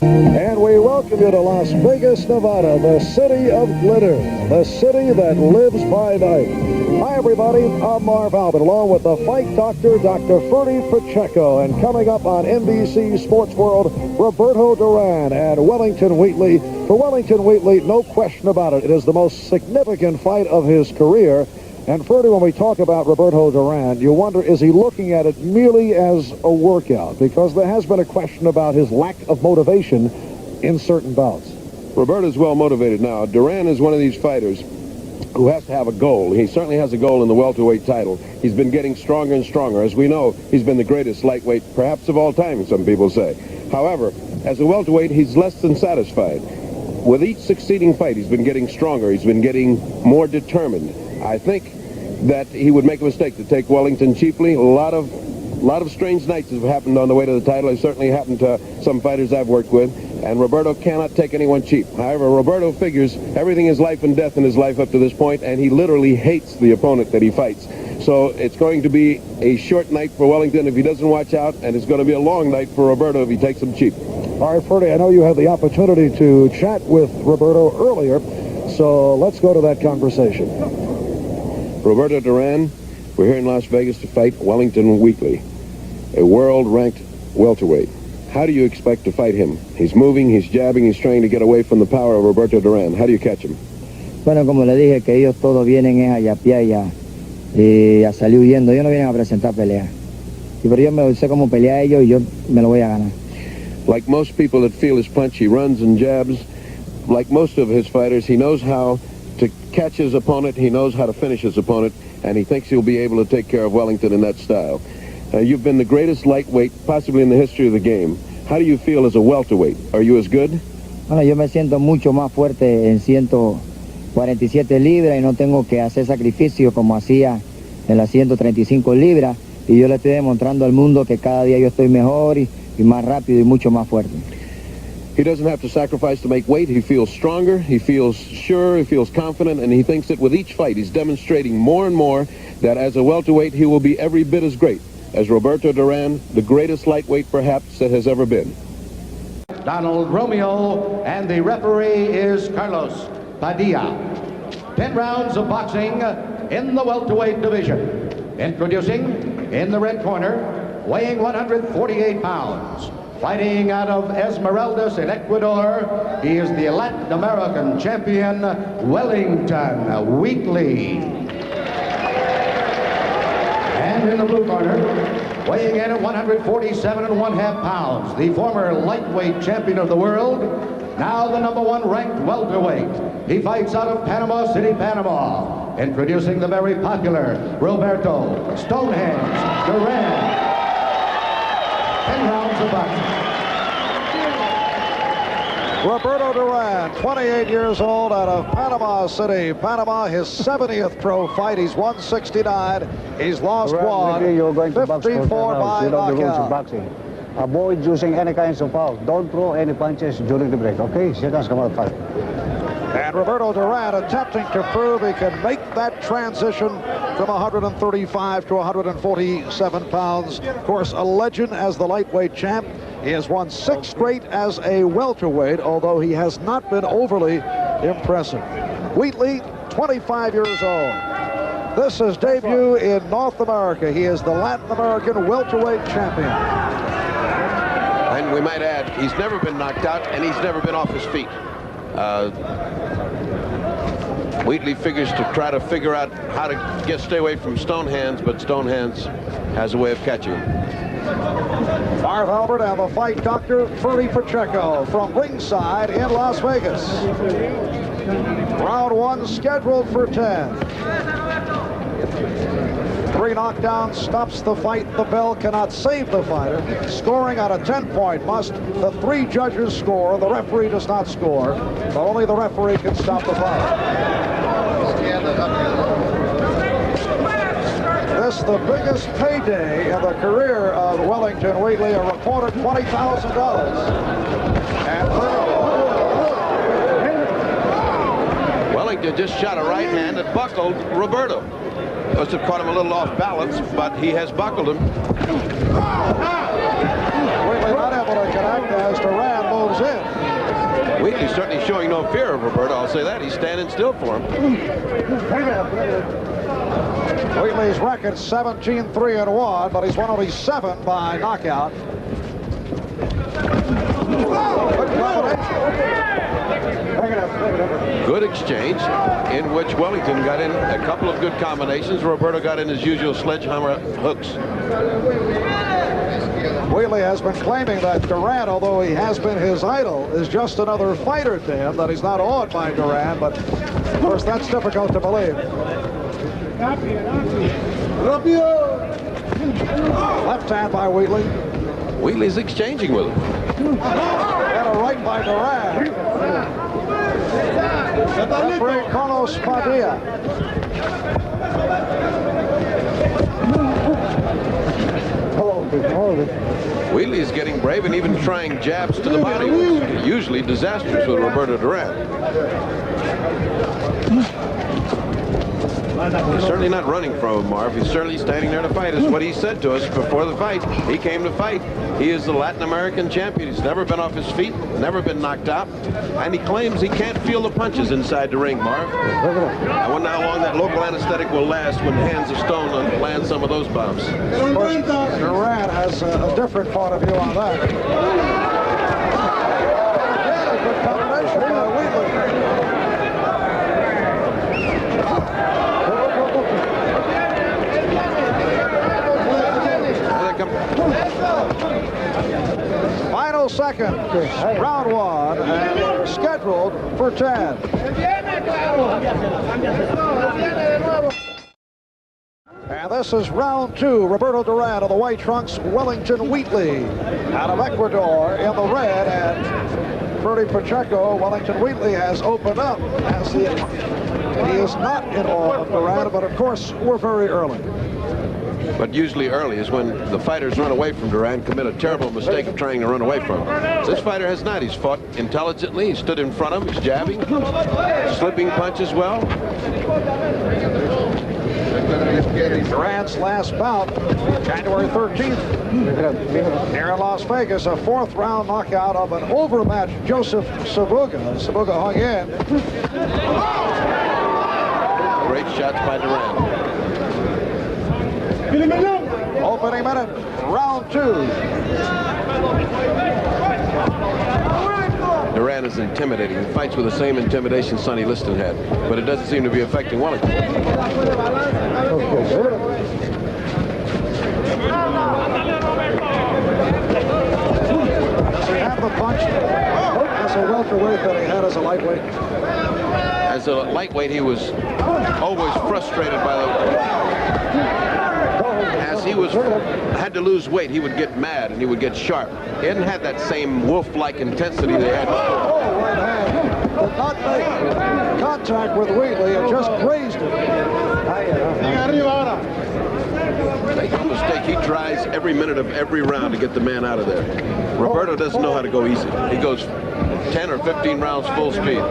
And we welcome you to Las Vegas, Nevada, the city of glitter, the city that lives by night. Hi, everybody. I'm Marv Albert, along with the fight doctor, Dr. Ferdy Pacheco. And coming up on NBC Sports World, Roberto Duran and Wellington Wheatley. For Wellington Wheatley, no question about it, it is the most significant fight of his career. And Ferdy, when we talk about Roberto Duran, you wonder, is he looking at it merely as a workout? Because there has been a question about his lack of motivation in certain bouts. Roberto's well motivated now. Duran is one of these fighters who has to have a goal. He certainly has a goal in the welterweight title. He's been getting stronger and stronger. As we know, he's been the greatest lightweight, perhaps of all time, some people say. However, as a welterweight, he's less than satisfied. With each succeeding fight, he's been getting stronger. He's been getting more determined. I think that he would make a mistake to take Wellington cheaply. A lot of strange nights have happened on the way to the title. They certainly happened to some fighters I've worked with, and Roberto cannot take anyone cheap. However, Roberto figures everything is life and death in his life up to this point, and he literally hates the opponent that he fights. So it's going to be a short night for Wellington if he doesn't watch out, and it's going to be a long night for Roberto if he takes him cheap. All right, Ferdy, I know you had the opportunity to chat with Roberto earlier, so let's go to that conversation. Roberto Duran, we're here in Las Vegas to fight Wellington Wheatley, a world-ranked welterweight. How do you expect to fight him? He's moving, he's jabbing, he's trying to get away from the power of Roberto Duran. How do you catch him? Bueno, como le dije, que ellos todos vienen a yapear y a salir huyendo. Ellos no vienen a presentar peleas. Pero yo me sé cómo pelear a ellos y yo me lo voy a ganar. Like most people that feel his punch, he runs and jabs. Like most of his fighters, he knows how to catch his opponent, he knows how to finish his opponent, and he thinks he'll be able to take care of Wellington in that style. You've been the greatest lightweight possibly in the history of the game. How do you feel as a welterweight? Are you as good? Bueno, yo me siento mucho más fuerte en 147 libras y no tengo que hacer sacrificio como hacía en las 135 libras, y yo le estoy demostrando al mundo que cada día yo estoy mejor y más rápido y mucho más fuerte. He doesn't have to sacrifice to make weight. He feels stronger, he feels sure, he feels confident, and he thinks that with each fight he's demonstrating more and more that as a welterweight he will be every bit as great as Roberto Duran, the greatest lightweight perhaps that has ever been. Donald Romeo, and the referee is Carlos Padilla. 10 rounds of boxing in the welterweight division. Introducing in the red corner, weighing 148 pounds. Fighting out of Esmeraldas in Ecuador, he is the Latin American champion, Wellington Wheatley. And in the blue corner, weighing in at 147.5 pounds, the former lightweight champion of the world, now the #1 ranked welterweight. He fights out of Panama City, Panama. Introducing the very popular Roberto Stonehenge Duran. 10 rounds of boxing. Roberto Duran, 28 years old, out of Panama City, Panama, his 70th pro fight. He's won 69. He's lost one. 54 by knockout. Avoid using any kinds of foul. Don't throw any punches during the break, okay? Sit down, come on, fight. And Roberto Duran attempting to prove he can make that transition from 135 to 147 pounds. Of course, a legend as the lightweight champ. He has won 6 straight as a welterweight, although he has not been overly impressive. Wheatley, 25 years old. This is debut in North America. He is the Latin American welterweight champion. And we might add, he's never been knocked out, and he's never been off his feet. Wheatley figures to try to figure out how to stay away from Stonehands, but Stonehands has a way of catching him. Marv Albert and the fight doctor, Ferdy Pacheco, from ringside in Las Vegas. Round 1 scheduled for 10. 3 knockdowns stops the fight. The bell cannot save the fighter. Scoring on a 10-point must. The 3 judges score. The referee does not score. But only the referee can stop the fight. This the biggest payday in the career of Wellington Wheatley, a reported $20,000. And Wellington just shot a right hand that buckled Roberto. Must have caught him a little off balance, but he has buckled him. Wheatley not able to connect as Duran moves moves in. Wheatley's certainly showing no fear of Roberto. I'll say that. He's standing still for him. Wheatley's record 17-3-1, but he's won only 7 by knockout. Good exchange in which Wellington got in a couple of good combinations. Roberto got in his usual sledgehammer hooks. Wheatley has been claiming that Duran, although he has been his idol, is just another fighter to him, that he's not awed by Duran, but of course that's difficult to believe. Left hand by Wheatley. Wheatley's exchanging with him. And a right by Duran. Referee Carlos Padilla. Wheatley's getting brave and even trying jabs to the body, which is usually disastrous with Roberto Duran. He's certainly not running from him, Marv. He's certainly standing there to fight, is what he said to us before the fight. He came to fight. He is the Latin American champion. He's never been off his feet, never been knocked out, and he claims he can't feel the punches inside the ring, Marv. I wonder how long that local anesthetic will last when hands of stone land some of those bombs. Of course, Duran has a different point of view on that. Yeah, good combination by Wheatley. Final second, round 1, and scheduled for 10. And this is round 2. Roberto Duran of the white trunks, Wellington Wheatley out of Ecuador in the red, and Freddie Pacheco. Wellington Wheatley has opened up as he is not in awe of Duran, but of course we're very early. But usually early is when the fighters run away from Duran, commit a terrible mistake of trying to run away from him. This fighter has not. He's fought intelligently. He stood in front of him. He's jabbing, slipping punches well. Duran's last bout, January 13th, here in Las Vegas, a 4th round knockout of an overmatched Joseph Sabuga. Sabuga hung in. Great shots by Duran. Opening minute, round 2. Duran is intimidating. He fights with the same intimidation Sonny Liston had, but it doesn't seem to be affecting Wellington. Does he have the punch as a welterweight that he had as a lightweight? As a lightweight, he was always frustrated by the... As he had to lose weight, he would get mad and he would get sharp. He hadn't had that same wolf-like intensity they had before. Oh, right hand. Did not make contact with Wheatley and just grazed him. Make no mistake, he tries every minute of every round to get the man out of there. Roberto doesn't know how to go easy. He goes 10 or 15 rounds full speed.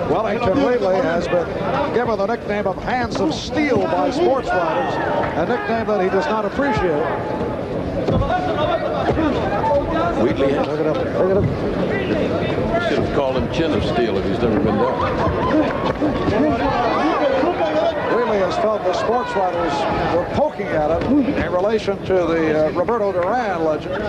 Wellington Wheatley has been given the nickname of Hands of Steel by sports writers, a nickname that he does not appreciate. Wheatley should have called him Chin of Steel if he's never been there. Wheatley has felt the sports writers were poking at him in relation to the Roberto Duran legend.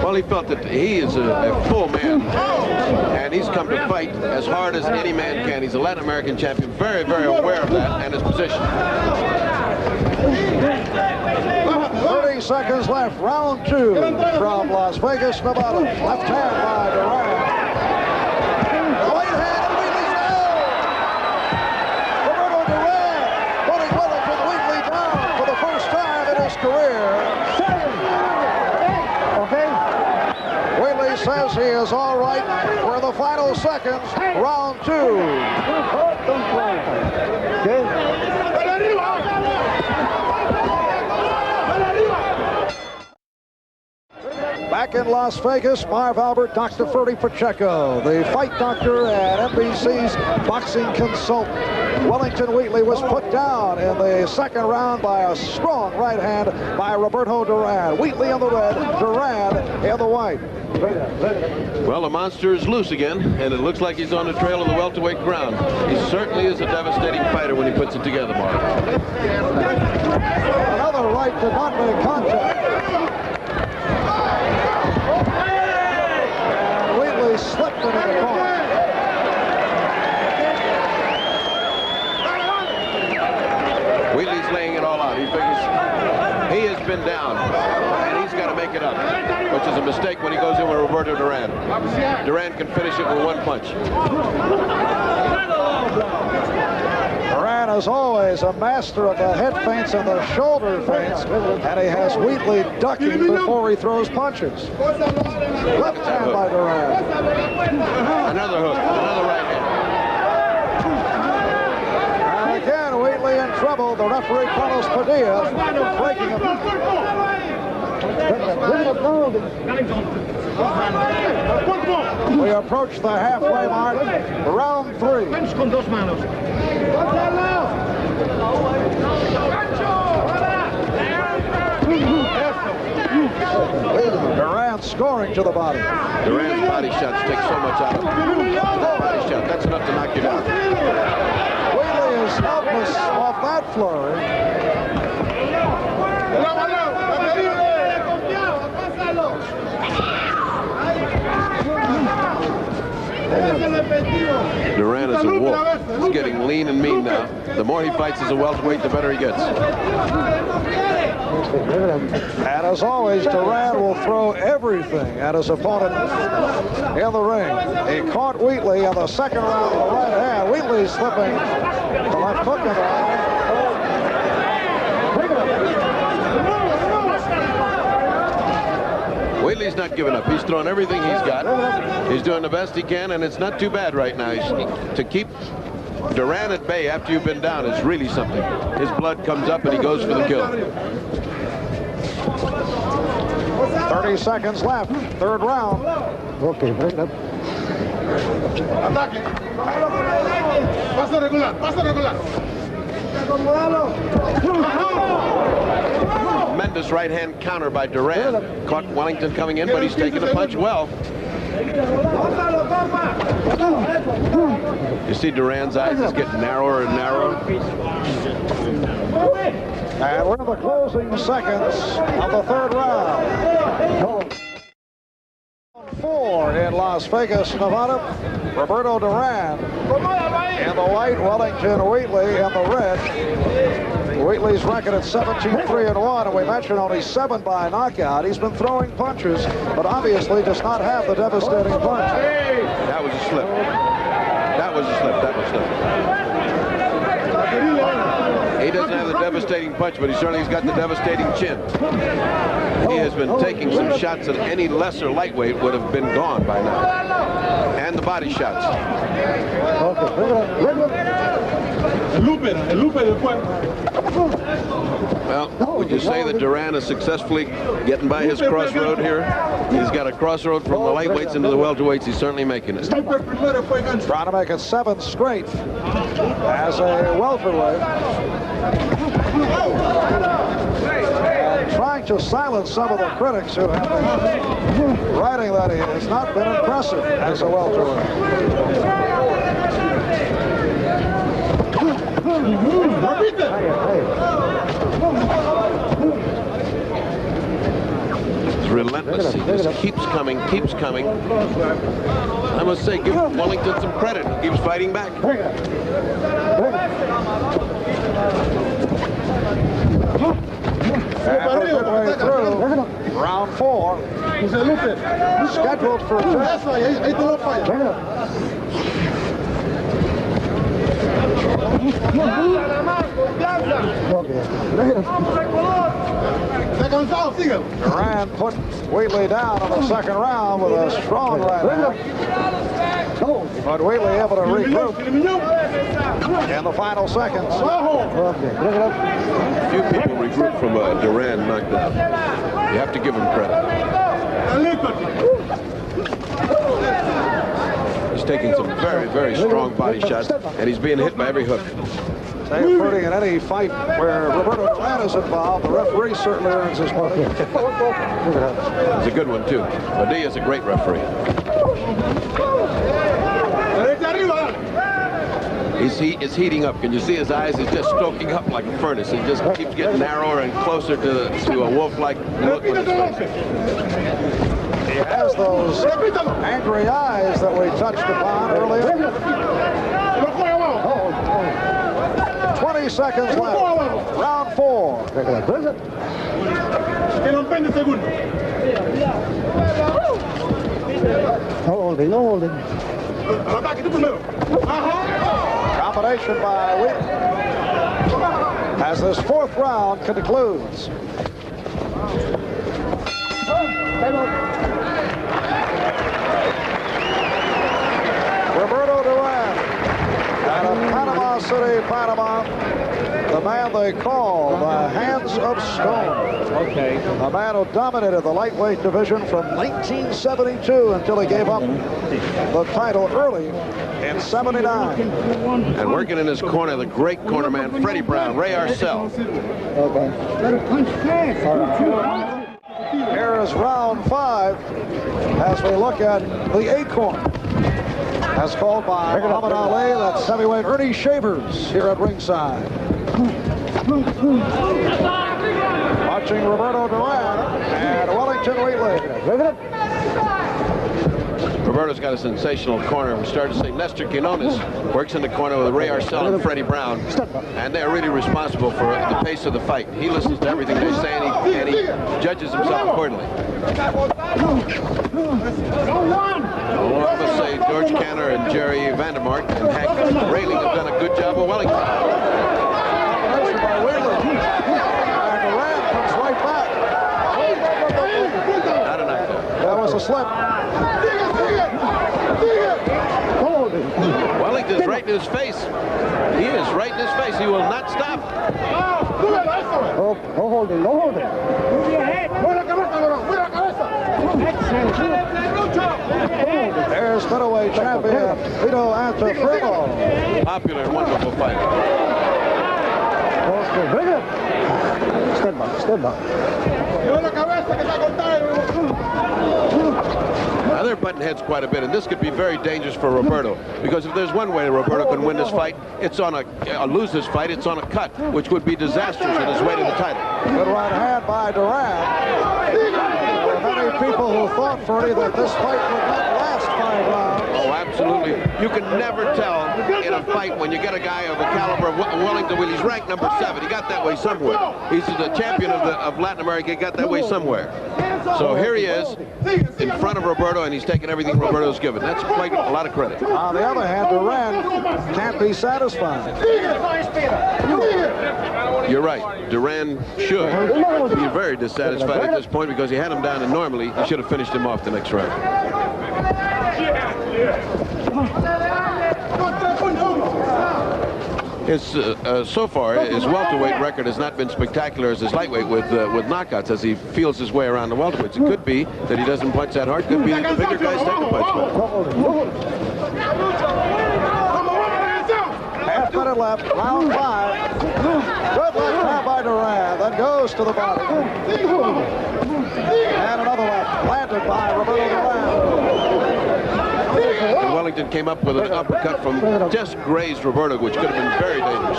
Well, he felt that he is a full man, and he's come to fight as hard as any man can. He's a Latin American champion, very, very aware of that and his position. 30 seconds left, round 2 from Las Vegas, Nevada. Left hand by Duran. Right hand, Wheatley's down. Roberto Duran putting Wellington Wheatley down for the first time in his career. Wheatley says he is all right for the final seconds, round 2. Back back in Las Vegas. Marv Albert, Dr. Ferdy Pacheco, the fight doctor and NBC's boxing consultant. Wellington Wheatley was put down in the second round by a strong right hand by Roberto Duran. Wheatley in the red, Duran in the white. Well, the monster is loose again, and it looks like he's on the trail of the welterweight ground. He certainly is a devastating fighter when he puts it together, Mark. Another right did not make contact. And Wheatley slipped into the corner. Wheatley's laying it all out. He figures he has been down, and he's got to make it up, which is a mistake when he goes in with Roberto Duran. Duran can finish it with one punch. Duran is always a master of the head feints and the shoulder feints, and he has Wheatley ducking before he throws punches. Left hand by Duran. Another hook, another right hand. And again, Wheatley in trouble. The referee, Carlos Padilla, breaking him. We approach the halfway mark. Round 3. Duran scoring to the body. Duran's body shots take so much out of him. Body shot, that's enough to knock you down. Wheatley is helpless off that flurry. Duran is a wolf. He's getting lean and mean now. The more he fights as a welterweight, the better he gets. And as always, Duran will throw everything at his opponent in the ring. He caught Wheatley in the second round with the right hand. Wheatley slipping the left hook in the eye. Wheatley's not giving up. He's throwing everything he's got. He's doing the best he can, and it's not too bad right now. To keep Duran at bay after you've been down is really something. His blood comes up, and he goes for the kill. 30 seconds left. Third round. Okay, break it up. Paso regular, paso regular. Tremendous right hand counter by Duran. Caught Wellington coming in, but he's taking the punch well. You see Duran's eyes is getting narrower and narrower. And we're in the closing seconds of the third round. 4 in Las Vegas, Nevada. Roberto Duran in the white, Wellington Wheatley in the red. Wheatley's record at 17-3-1, and we mentioned only 7 by knockout. He's been throwing punches, but obviously does not have the devastating punch. That was a slip. That was a slip. That was a slip. He doesn't have the devastating punch, but he certainly has got the devastating chin. He has been taking some shots that any lesser lightweight would have been gone by now. And the body shots. Well, would you say that Duran is successfully getting by his crossroad here? He's got a crossroad from the lightweights into the welterweights. He's certainly making it. Trying to make it 7 straight as a welterweight. And trying to silence some of the critics who have been writing that he has not been impressive as a welterweight. It's relentless. He just keeps coming, keeps coming. I must say, give Wellington some credit. He keeps fighting back. And we're midway through round 4. Scheduled for 2. Duran put Wheatley down in the second round with a strong right hand. But Wheatley able to regroup in the final seconds. Few people regroup from a Duran knockdown. You have to give him credit. He's taking some very, very strong body shots, and he's being hit by every hook. Dave Purdy, in any fight where Roberto Duran is involved, the referee certainly earns his money. It's a good one, too. Padilla's a great referee. He's heating up. Can you see his eyes? He's just stoking up like a furnace. He just keeps getting narrower and closer to a wolf-like look with his face. He has those angry eyes that we touched upon earlier. 20 seconds left. Round 4. No holding. Combination by Wheat as this 4th round concludes. Roberto Duran out of Panama City, Panama. The man they call the Hands of Stone. Okay. A man who dominated the lightweight division from 1972 until he gave up the title early in 79. And working in his corner, the great corner man, Freddie Brown, Ray Arcel. Here is round 5 as we look at the Acorn. As called by Muhammad Ali, that's heavyweight Ernie Shavers here at ringside. Watching Roberto Duran and Wellington Wheatley. Roberto's got a sensational corner. We started to see Nestor Quinones works in the corner with Ray Arcel and Freddie Brown, and they're really responsible for the pace of the fight. He listens to everything they say, and he judges himself accordingly. Well, I must say George Canner and Jerry Vandermark and Hank Rayling have done a good job of Wellington. That was a slip. Wellington's right in his face. He is right in his face. He will not stop. No holding. There's middleweight champion Vito Antifrimo. Popular and wonderful fighter. Step back. Now they're butting heads quite a bit, and this could be very dangerous for Roberto, because if there's one way Roberto can win this fight, it's on lose this fight, it's on a cut, which would be disastrous in his way to the title. Good right hand by Duran. There were many people who thought, Freddie, that this fight would not last 5 rounds. Oh, absolutely. You can never tell in a fight when you get a guy of the caliber of Wellington. He's ranked number 7. He got that way somewhere. He's the champion of Latin America. He got that way somewhere. So here he is in front of Roberto, and he's taking everything Roberto's given. That's quite a lot of credit. On the other hand, Duran can't be satisfied. You're right. Duran should be very dissatisfied at this point, because he had him down, and normally he should have finished him off the next round. So far, his welterweight record has not been spectacular as his lightweight with knockouts as he feels his way around the welterweights. It could be that he doesn't punch that hard. Could be that the bigger guys take a punch. Half minute left, round 5. Good left hand by Duran, then goes to the body. And another left, planted by Roberto Duran. And Wellington came up with an uppercut from just grazed Roberto, which could have been very dangerous.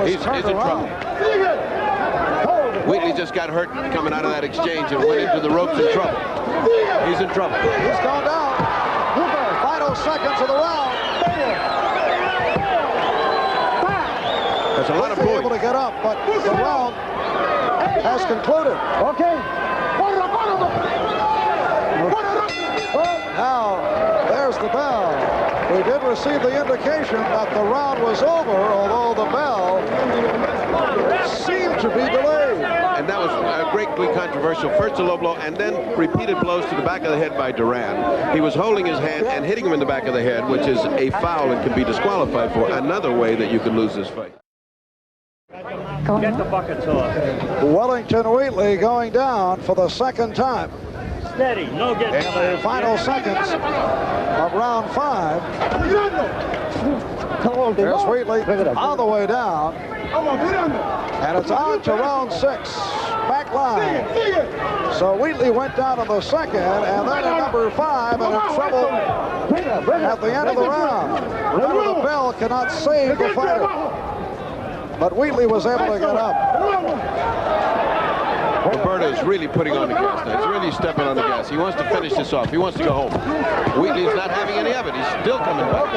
He's in trouble. Wheatley just got hurt coming out of that exchange and went into the ropes in trouble. He's in trouble. He's gone down. Final seconds of the round. That's a lot of Be booing. able to get up, but the round has concluded. Okay. Now, there's the bell. We did receive the indication that the round was over, although the bell seemed to be delayed. And that was greatly controversial. First a low blow, and then repeated blows to the back of the head by Duran. He was holding his hand and hitting him in the back of the head, which is a foul and can be disqualified for. Another way that you can lose this fight. Get the bucket sauce. Wellington Wheatley going down for the second time. Steady, no get In the final seconds of round 5. There's Wheatley on the way down. And it's on to round 6. Back line. So Wheatley went down in the second, and then at number 5 and in trouble at the end of the round. Remember, the bell cannot save the fighter. But Wheatley was able to get up. Roberto's really putting on the gas now. He's really stepping on the gas. He wants to finish this off. He wants to go home. Wheatley's not having any of it. He's still coming back.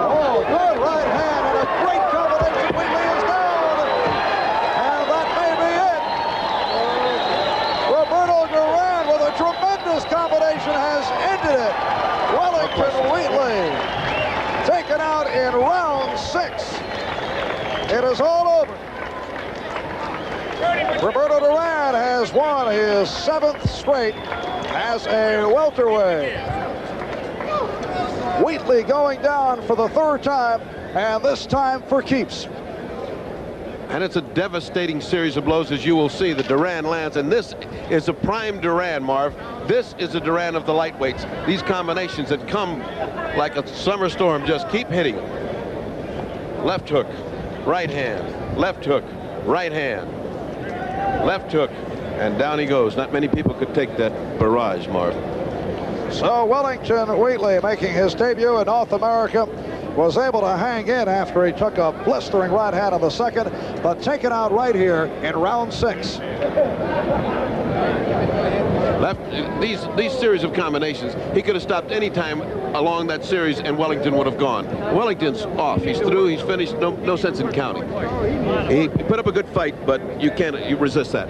Oh, good right hand and a great combination. Wheatley is down. And that may be it. Roberto Duran with a tremendous combination has ended it. Wellington Wheatley taken out in round 6. It is all over. Roberto Duran has won his 7th straight as a welterweight. Wheatley going down for the 3rd time, and this time for keeps. And it's a devastating series of blows, as you will see. The Duran lands, and this is a prime Duran, Marv. This is a Duran of the lightweights. These combinations that come like a summer storm just keep hitting. Left hook, right hand, left hook, right hand, left hook, and down he goes. Not many people could take that barrage, Marv. So Wellington Wheatley, making his debut in North America, was able to hang in after he took a blistering right hand in the second, but taken out right here in round 6. These series of combinations, he could have stopped any time along that series and Wellington would have gone. Wellington's off. He's through. He's finished. No sense in counting. He put up a good fight, but you resist that.